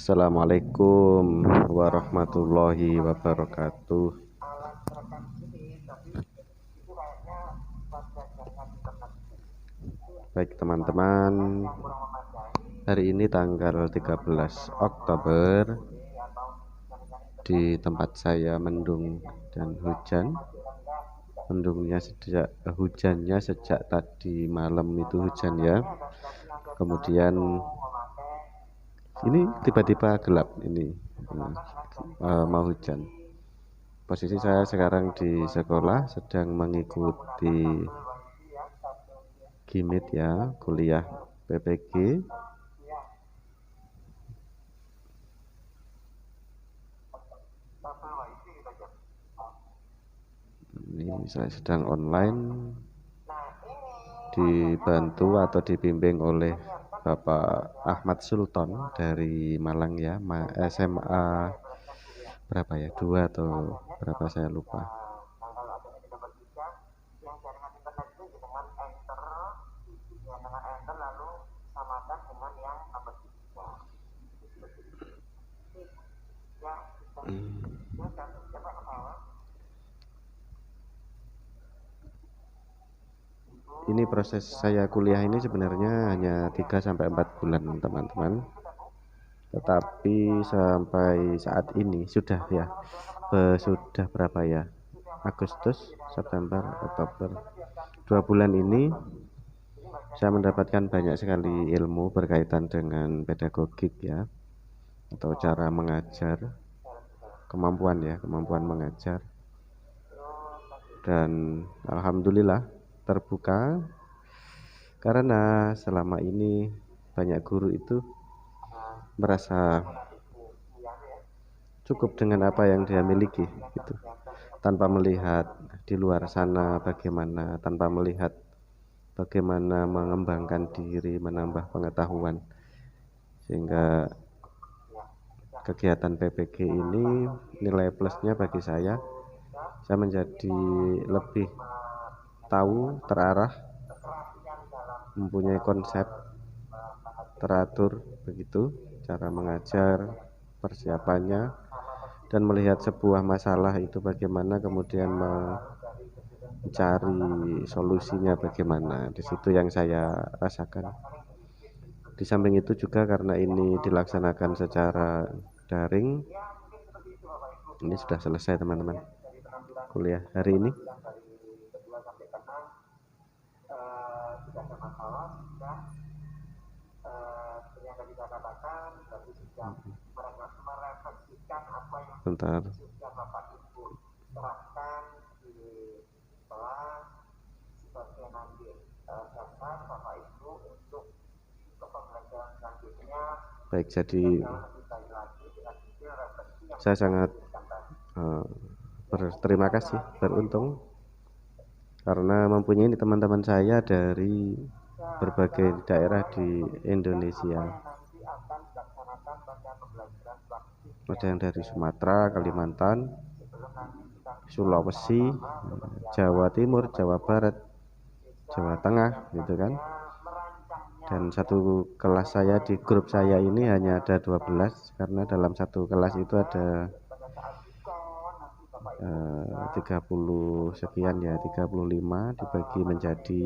Assalamualaikum warahmatullahi wabarakatuh. Baik teman-teman, hari ini tanggal 13 Oktober. Di tempat saya mendung dan hujan. Hujannya sejak tadi malam itu hujan ya. Kemudian ini tiba-tiba gelap ini, mau hujan. Posisi saya sekarang di sekolah sedang mengikuti GIMIT ya, kuliah PPG. Ini saya sedang online, dibantu atau dibimbing oleh Bapak Ahmad Sultan dari Malang ya, SMA berapa ya, 2 atau berapa saya lupa. Ini proses saya kuliah ini sebenarnya hanya 3-4 bulan teman-teman, tetapi sampai saat ini sudah ya, sudah berapa ya, Agustus, September, Oktober, 2 bulan ini saya mendapatkan banyak sekali ilmu berkaitan dengan pedagogik ya, atau cara mengajar, kemampuan mengajar. Dan alhamdulillah terbuka, karena selama ini banyak guru itu merasa cukup dengan apa yang dia miliki gitu, tanpa melihat di luar sana bagaimana, tanpa melihat bagaimana mengembangkan diri, menambah pengetahuan. Sehingga kegiatan PPG ini nilai plusnya bagi saya menjadi lebih tahu, terarah, mempunyai konsep teratur begitu cara mengajar, persiapannya, dan melihat sebuah masalah itu bagaimana, kemudian mencari solusinya bagaimana. Di situ yang saya rasakan. Di samping itu juga karena ini dilaksanakan secara daring, ini sudah selesai teman-teman kuliah hari ini. Bentar. Baik, jadi saya sangat berterima kasih, beruntung karena mempunyai teman-teman saya dari berbagai daerah di Indonesia. Ada yang dari Sumatera, Kalimantan, Sulawesi, Jawa Timur, Jawa Barat, Jawa Tengah gitu kan. Dan satu kelas saya, di grup saya ini hanya ada 12, karena dalam satu kelas itu ada 30 sekian ya, 35 dibagi menjadi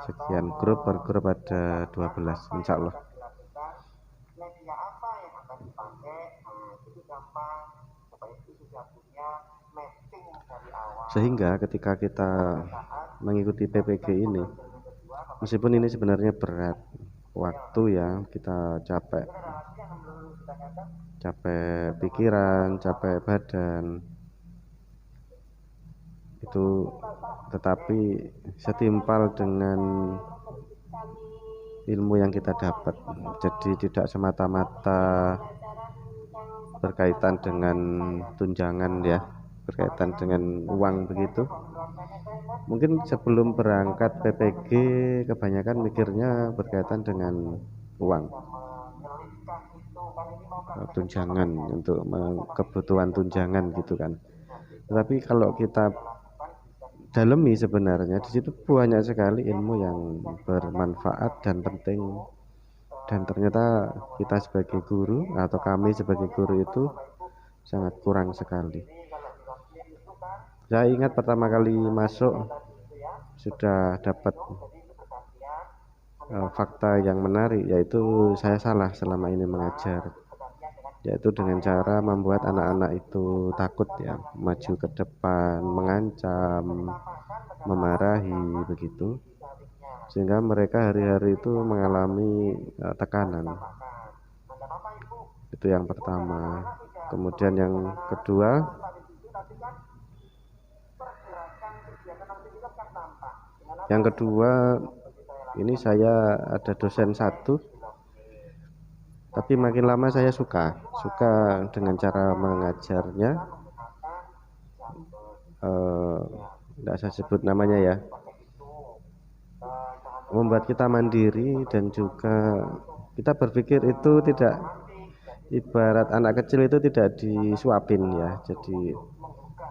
sekian grup, per grup ada 12 insya Allah. Sehingga ketika kita mengikuti PPG ini, meskipun ini sebenarnya berat waktu ya, kita capek pikiran, capek badan itu, tetapi setimpal dengan ilmu yang kita dapat. Jadi tidak semata-mata berkaitan dengan tunjangan ya, berkaitan dengan uang begitu. Mungkin sebelum berangkat PPG kebanyakan mikirnya berkaitan dengan uang, tunjangan, untuk kebutuhan tunjangan gitu kan. Tetapi kalau kita dalemi sebenarnya. Di situ banyak sekali ilmu yang bermanfaat dan penting, dan ternyata kita sebagai guru atau kami sebagai guru itu sangat kurang sekali. Saya ingat pertama kali masuk sudah dapat fakta yang menarik, yaitu saya salah selama ini mengajar, yaitu dengan cara membuat anak-anak itu takut ya, maju ke depan, mengancam, memarahi begitu, sehingga mereka hari-hari itu mengalami tekanan. Itu yang pertama. Kemudian yang kedua, ini saya ada dosen satu, tapi makin lama saya suka dengan cara mengajarnya. Tidak saya sebut namanya ya, membuat kita mandiri, dan juga kita berpikir itu tidak, ibarat anak kecil itu tidak disuapin ya, jadi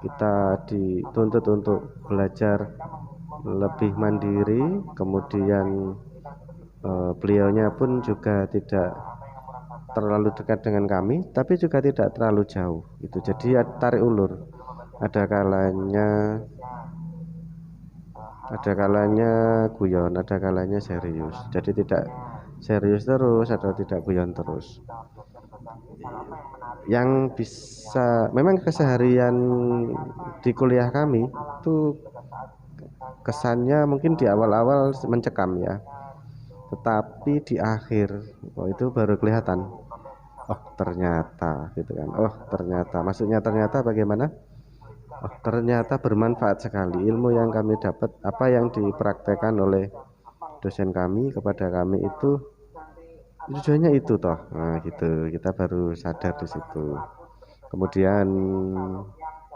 kita dituntut untuk belajar lebih mandiri. Kemudian beliaunya pun juga tidak terlalu dekat dengan kami, tapi juga tidak terlalu jauh itu, jadi tarik ulur. Ada kalanya guyon, ada kalanya serius, jadi tidak serius terus atau tidak guyon terus. Yang bisa, memang keseharian di kuliah kami itu kesannya mungkin di awal-awal mencekam ya, tetapi di akhir itu baru kelihatan, oh ternyata gitu kan, oh ternyata, maksudnya ternyata bagaimana, oh ternyata bermanfaat sekali ilmu yang kami dapat, apa yang dipraktekkan oleh dosen kami kepada kami itu tujuannya itu toh. Nah gitu, kita baru sadar di situ. Kemudian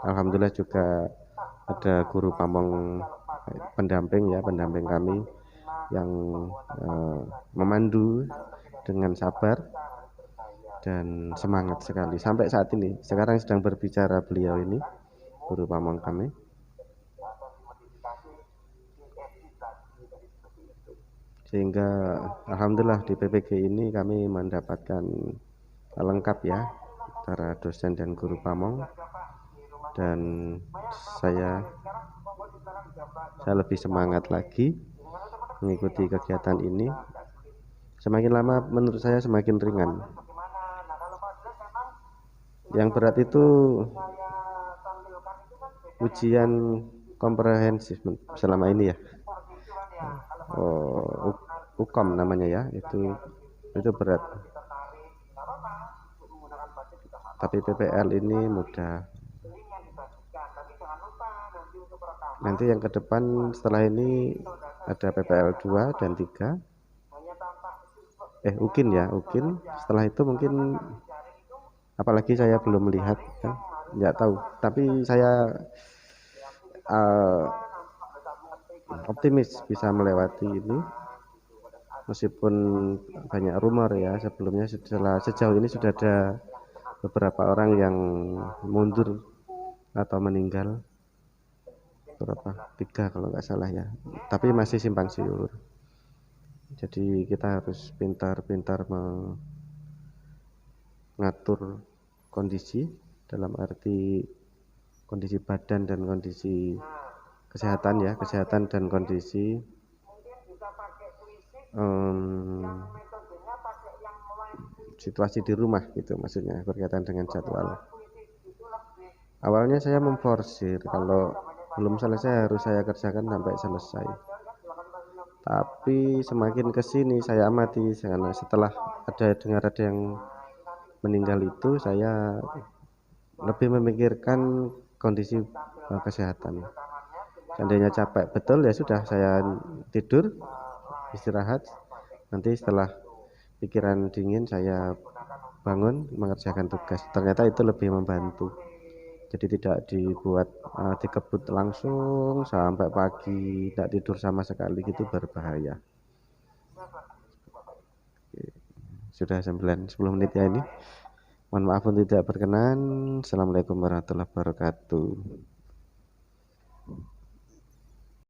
alhamdulillah juga ada guru pamong pendamping kami yang memandu dengan sabar dan semangat sekali sampai saat ini. Sekarang sedang berbicara beliau ini, guru pamong kami. Sehingga alhamdulillah di PPG ini kami mendapatkan lengkap ya, antara dosen dan guru pamong, dan saya lebih semangat lagi mengikuti kegiatan ini. Semakin lama menurut saya semakin ringan. Yang berat itu ujian komprehensif selama ini ya, UKOM namanya ya, itu berat. Tapi PPL ini mudah. Nanti yang ke depan setelah ini ada PPL 2 dan 3. UKIN ya, UKIN. Setelah itu mungkin, apalagi saya belum melihat ya, nggak tahu. Tapi saya optimis bisa melewati ini, meskipun banyak rumor ya sebelumnya. Sejauh ini sudah ada beberapa orang yang mundur atau meninggal, berapa, 3 kalau nggak salah ya, tapi masih simpang siur. Jadi kita harus pintar-pintar mengatur kondisi, dalam arti kondisi badan dan kondisi kesehatan ya, kesehatan dan kondisi situasi di rumah gitu, maksudnya berkaitan dengan jadwal. Awalnya saya memforsir, kalau belum selesai harus saya kerjakan sampai selesai. Tapi semakin kesini saya amati, karena setelah dengar ada yang meninggal itu, saya lebih memikirkan kondisi kesehatan. Seandainya capek betul ya sudah, saya tidur istirahat, nanti setelah pikiran dingin saya bangun mengerjakan tugas. Ternyata itu lebih membantu, jadi tidak dibuat dikebut langsung sampai pagi, tidak tidur sama sekali, gitu berbahaya. Sudah 10 menit ya ini, mohon maaf untuk tidak berkenan. Assalamualaikum warahmatullahi wabarakatuh.